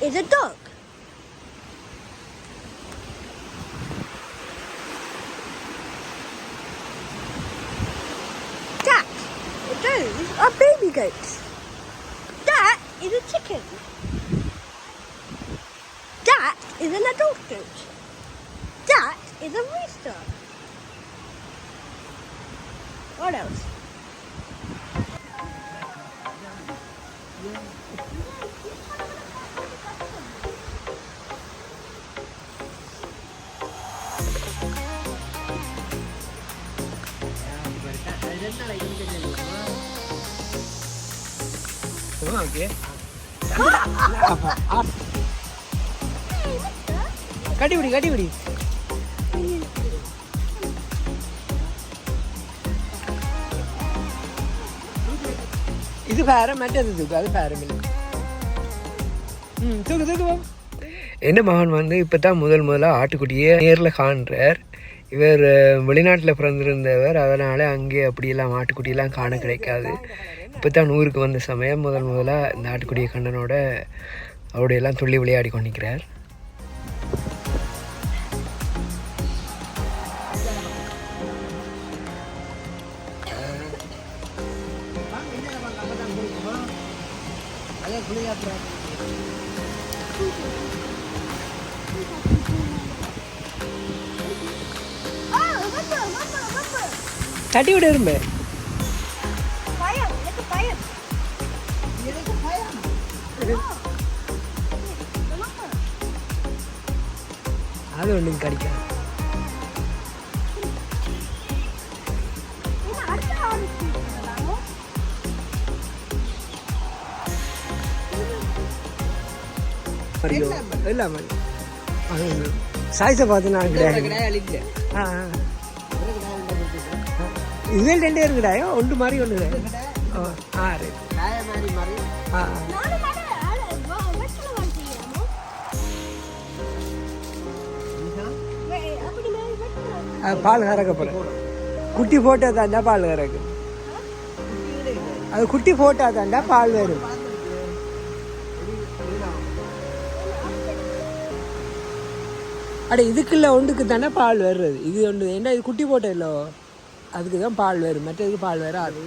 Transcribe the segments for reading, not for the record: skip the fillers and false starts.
is a dog. That, those are baby goats. That is a chicken. That is an adult goat. That is a rooster. What else? Okay. கட்டிவிடி இது வேற மற்றது தூக்கு அது வேற milk தூக்கு என்ன மகன் வந்து இப்போ தான் முதலாக ஆட்டுக்குட்டியை நேரில் காண்றார். இவர் வெளிநாட்டில் பிறந்திருந்தவர், அதனால் அங்கே அப்படியெல்லாம் ஆட்டுக்குட்டியெல்லாம் காண கிடைக்காது. இப்போ தான் ஊருக்கு வந்த சமயம் முதலாக இந்த ஆட்டுக்குட்டியை கண்டனோட அவருடையெல்லாம் துள்ளி விளையாடி கொண்டிருக்கிறார். தட்டி விட இரும்பு அது ஒன்றும் கிடைக்காது. இல்லாம சாய்ஸை பார்த்து நான் கிடையாது. இதில் 2 இருக்குடாயோ ஒன்று மாதிரி ஒன்று பால் கறக்க போல குட்டி போட்டா தாண்டா பால் கறக்கு. அது குட்டி போட்டா தாண்டா பால் வரும். அட இதுக்குள்ள ஒன்றுக்கு தானே பால் வர்றது. இது ஒன்று என்ன இது குட்டி போட்ட இல்லோ அதுக்கு தான் பால் வரும், மற்றதுக்கு பால் வேறு. அது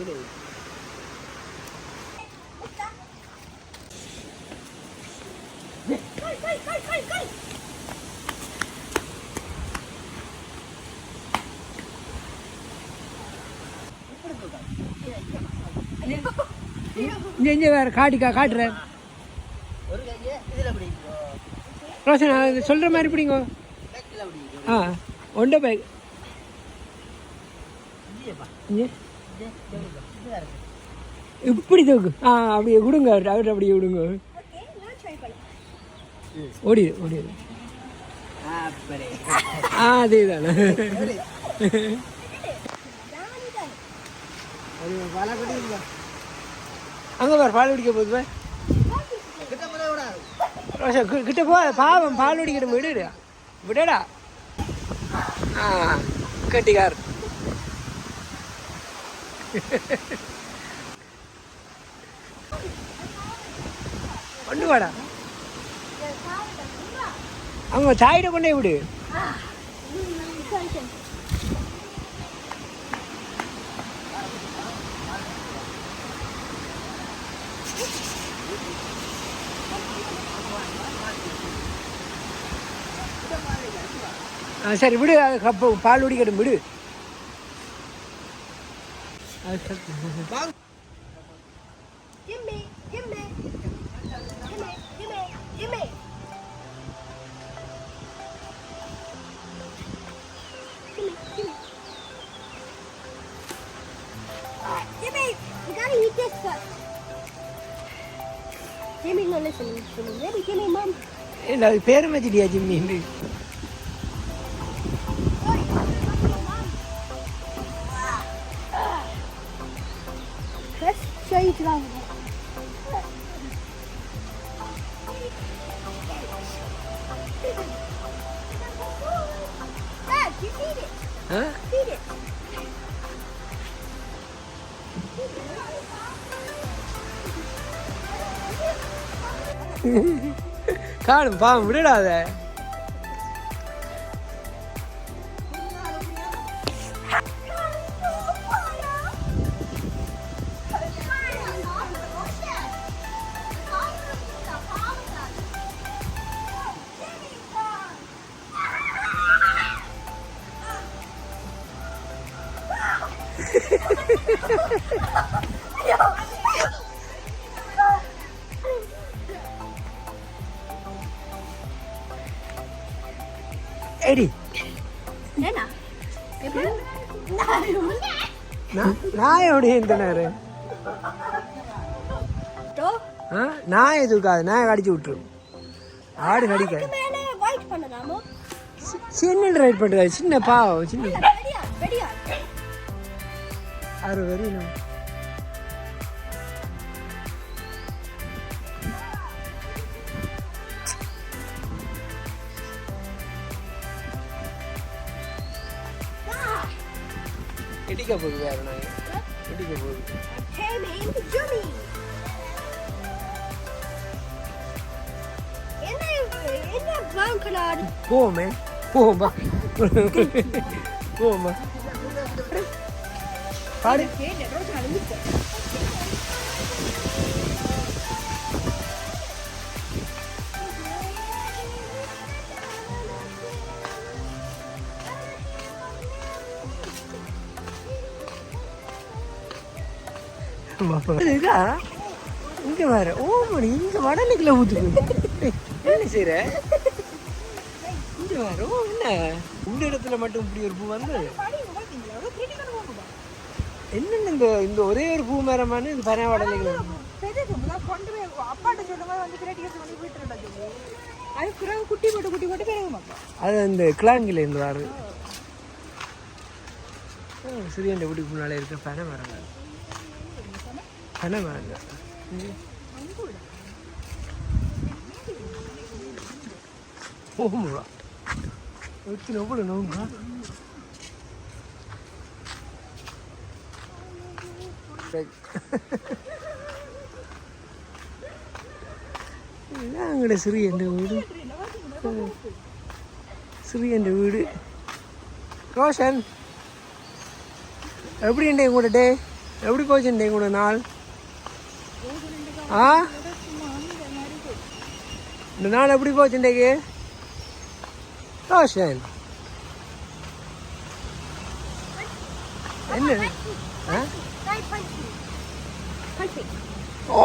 இங்கே வேறு காட்டுறேன் ரோஷன் சொல்கிற மாதிரி பிடிங்கோ. ஒன்றை போய் இப்படி தூக்கு. அப்படியே விடுங்க அவர் அப்படியே விடுங்க. ஓடிடு அதே தானே. அங்கே பாரு பால் குடிக்க போகுது. கிட்ட போ பாவம் பால் குடிக்கிட்ட விடுடா விடடா. கட்டிக்கார் கொண்டு வாடா. அவங்க தாயிட கொண்டே விடு. சரி விடு, அது கப்ப பால் குடிக்கட்டும் விடு. என்ன பேரு வச்சிட்டியா Jimmy? Show you to love it. Dad, you feed it. Huh? Feed it. காணும் பாவம் விடாத. எடி நாய் எப்படி இருந்தனாரு நாய் எதுக்காது நாய் கடிச்சு விட்டுரும். ஆடு கடிக்க சின்ன ரைட் பண்றாரு சின்ன பாவம் சின்ன ஆறு வரையும் இடிக்க போகுது வேற நாய் இடிக்க போகுது. போமே போமா போமா பாடு இங்க வேற ஓமணி இங்க வடலுக்குள்ள ஊத்துக்கு என்ன செய்யற இங்க வேற என்ன இந்த இடத்துல மட்டும் இப்படி ஒரு பூ வந்து என்னென்ன இந்த இந்த ஒரே ஒரு பூ மரமான இந்த பனை வடலைகள் அது அந்த கிளாங்கில இருந்து வரு சிறிய வீட்டுக்கு முன்னாலே இருக்க பனை மரங்கள் பனை மரங்கள் போகுங்களா எத்தனை எவ்வளோ நோங்க அங்கட சிறிய வீடு சிறிய வீடு. ரோஷன் எப்படி இருந்தே கூட டே எப்படி போச்சுட்டே கூட நாள் இந்த நாள் எப்படி போச்சுட்டேக்கு ரோஷன் என்ன ஓ